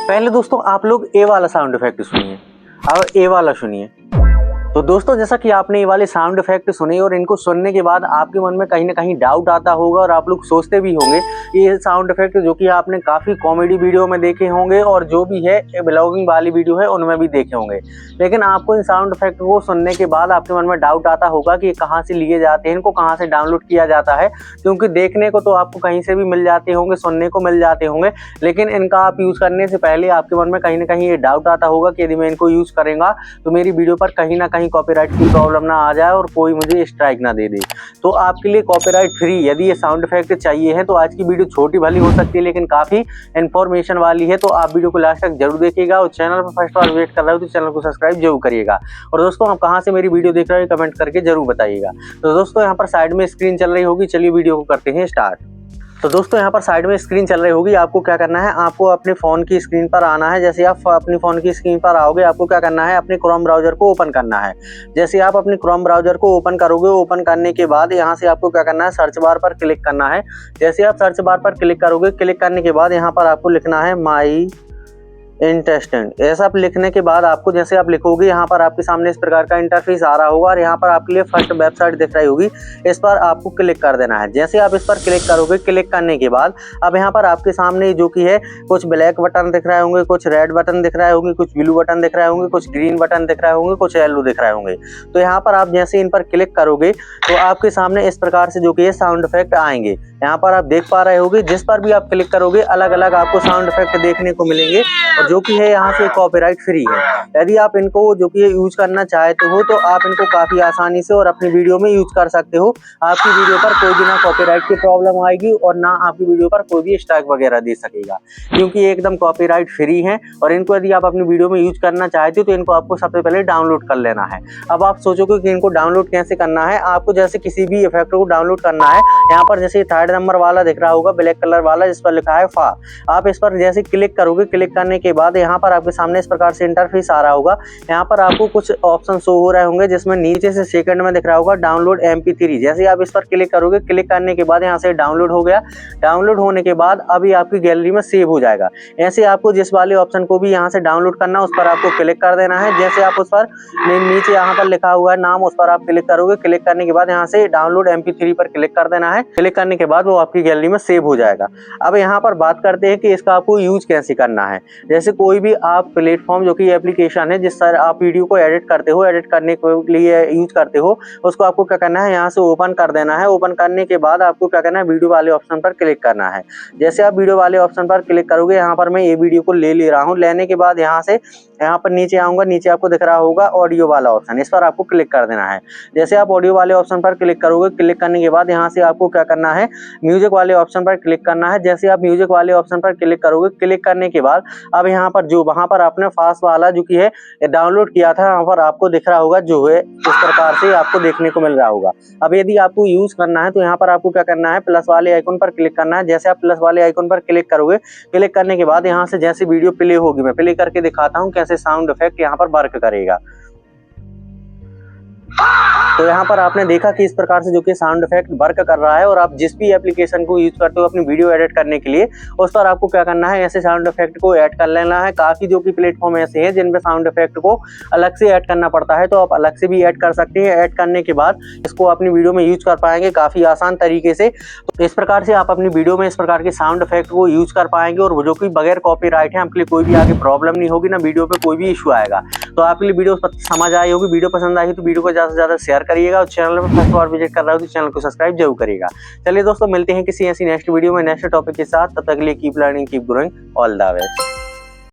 पहले दोस्तों आप लोग ए वाला साउंड इफेक्ट सुनिए, अब ए वाला सुनिए। तो दोस्तों जैसा कि आपने ये वाले साउंड इफेक्ट सुने और इनको सुनने के बाद आपके मन में कहीं ना कहीं डाउट आता होगा और आप लोग सोचते भी होंगे ये साउंड इफेक्ट जो कि आपने काफ़ी कॉमेडी वीडियो में देखे होंगे और जो भी है ब्लॉगिंग वाली वीडियो है उनमें भी देखे होंगे, लेकिन आपको इन साउंड इफेक्ट को सुनने के बाद आपके मन में डाउट आता होगा कि ये कहाँ से लिए जाते हैं, इनको कहाँ से डाउनलोड किया जाता है। क्योंकि देखने को तो आपको कहीं से भी मिल जाते होंगे, सुनने को मिल जाते होंगे, लेकिन इनका आप यूज़ करने से पहले आपके मन में कहीं ना कहीं ये डाउट आता होगा कि यदि मैं इनको यूज़ करूँगा तो मेरी वीडियो पर कहीं ना कहीं कॉपीराइट की प्रॉब्लम ना आ जाए और कोई मुझे स्ट्राइक ना दे दे। तो आपके लिए कॉपीराइट फ्री यदि ये साउंड इफेक्ट चाहिए है तो आज की वीडियो छोटी भली हो सकती है लेकिन काफ़ी इन्फॉर्मेशन वाली है, तो आप वीडियो को लास्ट तक जरूर देखिएगा और चैनल पर फर्स्ट बार विजिट कर रहे हो तो चैनल को सब्सक्राइब जरूर करिएगा। और दोस्तों आप कहाँ से मेरी वीडियो देख रहे हो कमेंट करके जरूर बताइएगा। तो दोस्तों यहाँ पर साइड में स्क्रीन चल रही होगी, चलिए वीडियो को करते हैं स्टार्ट। तो दोस्तों यहाँ पर साइड में स्क्रीन चल रही होगी, आपको क्या करना है, आपको अपने फ़ोन की स्क्रीन पर आना है। जैसे आप अपनी फ़ोन की स्क्रीन पर आओगे आपको क्या करना है, अपने क्रोम ब्राउज़र को ओपन करना है। जैसे आप अपने क्रोम ब्राउज़र को ओपन करोगे, ओपन करने के बाद यहाँ से आपको क्या करना है, सर्च बार पर क्लिक करना है। जैसे आप सर्च बार पर क्लिक करोगे, क्लिक करने के बाद यहाँ पर आपको लिखना है माई इंटेस्टेंट। ऐसा आप लिखने के बाद आपको जैसे आप लिखोगे यहाँ पर आपके सामने इस प्रकार का इंटरफेस आ रहा होगा और यहाँ पर आपके लिए फर्स्ट वेबसाइट दिख रही होगी, इस पर आपको क्लिक कर देना है। जैसे आप इस पर क्लिक करोगे, क्लिक करने के बाद अब यहाँ पर आपके सामने जो कि है कुछ ब्लैक बटन दिख रहे होंगे, कुछ रेड बटन दिख रहे होंगे, कुछ ब्लू बटन दिख रहे होंगे, कुछ ग्रीन बटन दिख रहे होंगे, कुछ येलो दिख रहे होंगे। तो यहाँ पर आप जैसे इन पर क्लिक करोगे तो आपके सामने इस प्रकार से जो कि है साउंड इफेक्ट आएंगे। यहाँ पर आप देख पा रहे होगे जिस पर भी आप क्लिक करोगे अलग अलग आपको साउंड इफेक्ट देखने को मिलेंगे और जो कि है यहाँ से कॉपीराइट फ्री है। यदि आप इनको जो कि यूज करना चाहते हो तो आप इनको काफ़ी आसानी से और अपनी वीडियो में यूज कर सकते हो। आपकी वीडियो पर कोई भी ना कॉपीराइट की प्रॉब्लम आएगी और ना आपकी वीडियो पर कोई भी स्ट्राइक वगैरह दे सकेगा, क्योंकि ये एकदम कॉपीराइट फ्री है। और इनको यदि आप अपनी वीडियो में यूज करना चाहते हो तो इनको आपको सबसे पहले डाउनलोड कर लेना है। अब आप सोचोगे कि इनको डाउनलोड कैसे करना है, आपको जैसे किसी भी इफेक्ट को डाउनलोड करना है, यहाँ पर जैसे थर्ड नंबर वाला दिख रहा होगा ब्लैक कलर वाला जिस पर लिखा है फा, आप इस पर जैसे क्लिक करोगे, क्लिक करने के बाद यहाँ पर आपके सामने इस प्रकार से इंटरफेस आ रहा होगा। यहाँ पर आपको कुछ ऑप्शन शो हो रहे होंगे जिसमें नीचे से सेकंड में दिख रहा होगा डाउनलोड MP3। जैसे आप इस पर क्लिक करोगे, क्लिक करने के बाद यहाँ से डाउनलोड हो गया। डाउनलोड होने के बाद अभी आपकी गैलरी में सेव हो जाएगा। ऐसे आपको जिस वाले ऑप्शन को भी यहाँ से डाउनलोड करना उस पर आपको क्लिक कर देना है। जैसे आप उस पर नीचे यहाँ पर लिखा हुआ है नाम, उस पर आप क्लिक करोगे, क्लिक करने के बाद यहाँ से डाउनलोड MP3 पर क्लिक कर देना है। क्लिक करने के बाद वो आपकी गैलरी में सेव हो जाएगा। अब यहाँ पर बात करते हैं कि इसका आपको यूज कैसे करना है। जैसे कोई भी आप प्लेटफॉर्म जो कि एप्लीकेशन है जिस पर आप वीडियो को एडिट करते हो, एडिट करने के लिए यूज करते हो, उसको आपको क्या करना है, यहाँ से ओपन कर देना है। ओपन करने के बाद आपको क्या करना है, वीडियो वाले ऑप्शन पर क्लिक करना है। जैसे आप वीडियो वाले ऑप्शन पर क्लिक करोगे, यहाँ पर मैं ये वीडियो को ले रहा हूँ, लेने के बाद यहाँ से यहाँ पर नीचे आऊँगा, नीचे आपको दिख रहा होगा ऑडियो वाला ऑप्शन, इस पर आपको क्लिक कर देना है। जैसे आप ऑडियो वाले ऑप्शन पर क्लिक करोगे, क्लिक करने के बाद यहाँ से आपको क्या करना है, म्यूजिक वाले ऑप्शन पर क्लिक करना है। जैसे आप म्यूजिक वाले ऑप्शन पर क्लिक करोगे, क्लिक करने के बाद अब यहाँ पर जो वहाँ पर आपने फास्ट वाला जो कि है डाउनलोड किया था यहाँ पर आपको दिख रहा होगा, जो है इस प्रकार से आपको देखने को मिल रहा होगा। अब यदि आपको यूज करना है तो यहाँ पर आपको क्या करना है, प्लस वाले आइकन पर क्लिक करना है। जैसे आप प्लस वाले आइकन पर क्लिक करोगे, क्लिक करने के बाद यहाँ से जैसे वीडियो प्ले होगी, मैं प्ले करके दिखाता हूँ कैसे साउंड इफेक्ट यहाँ पर वर्क करेगा। तो यहाँ पर आपने देखा कि इस प्रकार से जो कि साउंड इफेक्ट वर्क कर रहा है और आप जिस भी एप्लीकेशन को यूज करते हो अपनी वीडियो एडिट करने के लिए, उस पर आपको क्या करना है, ऐसे साउंड इफेक्ट को ऐड कर लेना है। काफ़ी जो कि प्लेटफॉर्म ऐसे हैं जिन पे साउंड इफेक्ट को अलग से ऐड करना पड़ता है, तो आप अलग से भी ऐड कर सकते हैं। ऐड करने के बाद इसको अपनी वीडियो में यूज कर पाएंगे काफ़ी आसान तरीके से। तो इस प्रकार से आप अपनी वीडियो में इस प्रकार के साउंड इफेक्ट को यूज कर पाएंगे और जो कि बगैर कॉपीराइट है, आपके लिए कोई भी आगे प्रॉब्लम नहीं होगी, ना वीडियो पे कोई भी इशू आएगा। तो आपके लिए वीडियो समझ आई होगी। वीडियो पसंद आई तो वीडियो को ज़्यादा से ज़्यादा शेयर करिएगा और चैनल में फर्स्ट बार विजिट कर रहा हो तो चैनल को सब्सक्राइब जरूर करिएगा। चलिए दोस्तों, मिलते हैं किसी ऐसी नेक्स्ट वीडियो में नेक्स्ट टॉपिक के साथ। तब तक के लिए keep learning, keep growing, all the best.